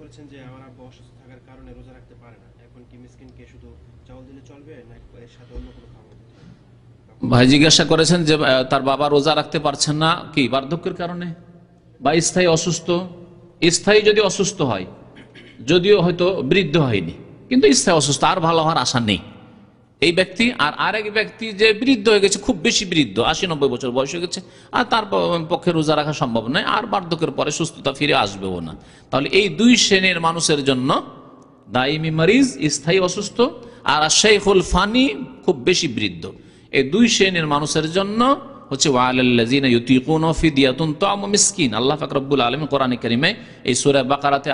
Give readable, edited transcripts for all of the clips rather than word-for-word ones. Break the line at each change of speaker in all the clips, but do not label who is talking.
বলেছেন যে আমার আব্বা অসুস্থ থাকার কারণে রোজা রাখতে পারে না, এখন কি মিসকিনকে শুধু চাউল দিলে চলবে না এর সাথে অন্য কোনো খাবার দিতে হবে?
ভাই জিজ্ঞাসা করেছেন যে তার বাবা রোজা রাখতে পারছেন না, কি বার্ধক্যের কারণে বা স্থায়ী অসুস্থ। স্থায়ী যদি অসুস্থ হয়, যদিও হয়তো বৃদ্ধ হয়নি, কিন্তু স্থায়ী অসুস্থ, আর ভালো হওয়ার আশা নেই এই ব্যক্তি। আর আরেক ব্যক্তি যে বৃদ্ধ হয়ে গেছে, খুব বেশি বৃদ্ধ, 80-90 বছর বয়স হয়ে গেছে, আর তার পক্ষে রোজা রাখা সম্ভব নয়, আর বার্ধক্যের পরে সুস্থতা ফিরে আসবেও না। তাহলে এই দুই শ্রেণীর মানুষের জন্য দাইমি মারিজ, স্থায়ী অসুস্থ, আর শাইখুল ফানি, খুব বেশি বৃদ্ধ, এই দুই শ্রেণীর মানুষের জন্য হচ্ছে ওয়ালাল্লাযিনা ইউতিকুনা ফিদিয়াতুন তা'আমু মিসকিন। আল্লাহ পাক রব্বুল আলামিন কোরআনে কারিমে এই সূরা বাকারাতে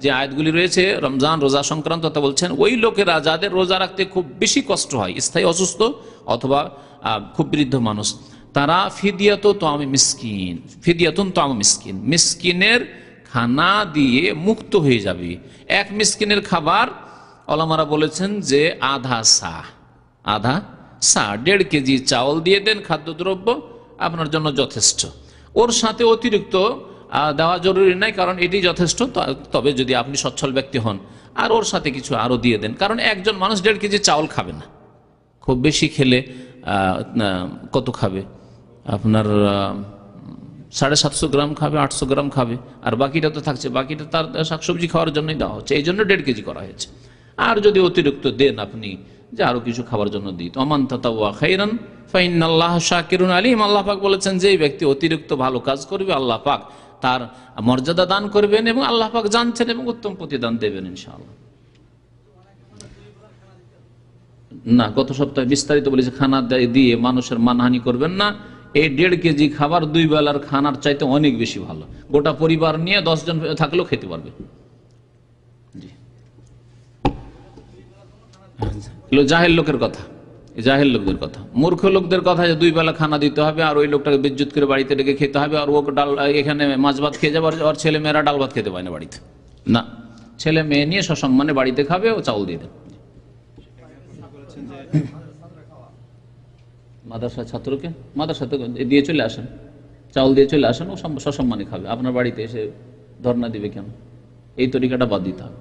যে আয়াতগুলি রয়েছে রমজান রোজা সংক্রান্ত, তা বলছেন ওই লোকেরা যাদের রোজা রাখতে খুব বেশি কষ্ট হয়, স্থায়ী অসুস্থ অথবা খুব বৃদ্ধ মানুষ, তারা ফিদিয়াতুন তা'আমু মিসকিন, ফিদিয়াতুন তা'আমু মিসকিন, মিসকিনের খানা দিয়ে মুক্ত হয়ে যাবে। এক মিসকিনের খাবার ওলামারা বলেছেন যে আধা সা, 1.5 কেজি চাউল দিয়ে দেন, খাদ্যদ্রব্য আপনার জন্য যথেষ্ট। ওর সাথে অতিরিক্ত দেওয়া জরুরি নাই, কারণ এটি যথেষ্ট। তবে যদি আপনি সচ্ছল ব্যক্তি হন, আর ওর সাথে কিছু আরও দিয়ে দেন, কারণ একজন মানুষ 1.5 কেজি চাউল খাবে না, খুব বেশি খেলে কত খাবে, আপনার 750 গ্রাম খাবে, 800 গ্রাম খাবে, আর বাকিটা তো থাকছে, বাকিটা তার শাকসবজি খাওয়ার জন্যই দেওয়া হচ্ছে, এই জন্য 1.5 কেজি করা হয়েছে। আর যদি অতিরিক্ত দেন আপনি, যে আরো কিছু খাবার জন্য দিই, ওমান তাতাওয়া খাইরান ফাইন্নাল্লাহা শাকিরুন আলিম। আল্লাহ পাক বলেছেন যে এই ব্যক্তি অতিরিক্ত ভালো কাজ করবে, আল্লাহ পাক তার মর্যাদা দান করবেন, এবং আল্লাহ পাক জানছেন এবং উত্তম প্রতিদান দেবেন ইনশাআল্লাহ। না, গত সপ্তাহে বিস্তারিত বলেছে, খানা দিয়ে মানুষের মানহানি করবেন না। এই 1.5 কেজি খাবার 2 বেলার খানার চাইতে অনেক বেশি ভালো। গোটা পরিবার নিয়ে 10 জন থাকলেও খেতে পারবে। জাহেল লোকের কথা, জাহেল লোকদের কথা, মূর্খ লোকদের কথা যে 2 বেলা খানা দিতে হবে, আর ওই লোকটাকে বিদ্যুৎ করে বাড়িতে ডেকে খেতে হবে, আর ও ডাল এখানে মাছ ভাত খেয়ে যাবে, আর ছেলে মেয়েরা ডাল ভাত খেতে পায় না বাড়িতে। না, ছেলে মেয়ে নিয়ে সসম্মানে বাড়িতে খাবে, ও চাউল দিয়ে দেবে। মাদ্রাসা ছাত্রকে মাদ্রাসাতে দিয়ে চলে আসেন, চাউল দিয়ে চলে আসেন, ও সসম্মানে খাবে। আপনার বাড়িতে এসে ধর্ণা দিবে কেন? এই তরিকাটা বাদ দিতে হবে।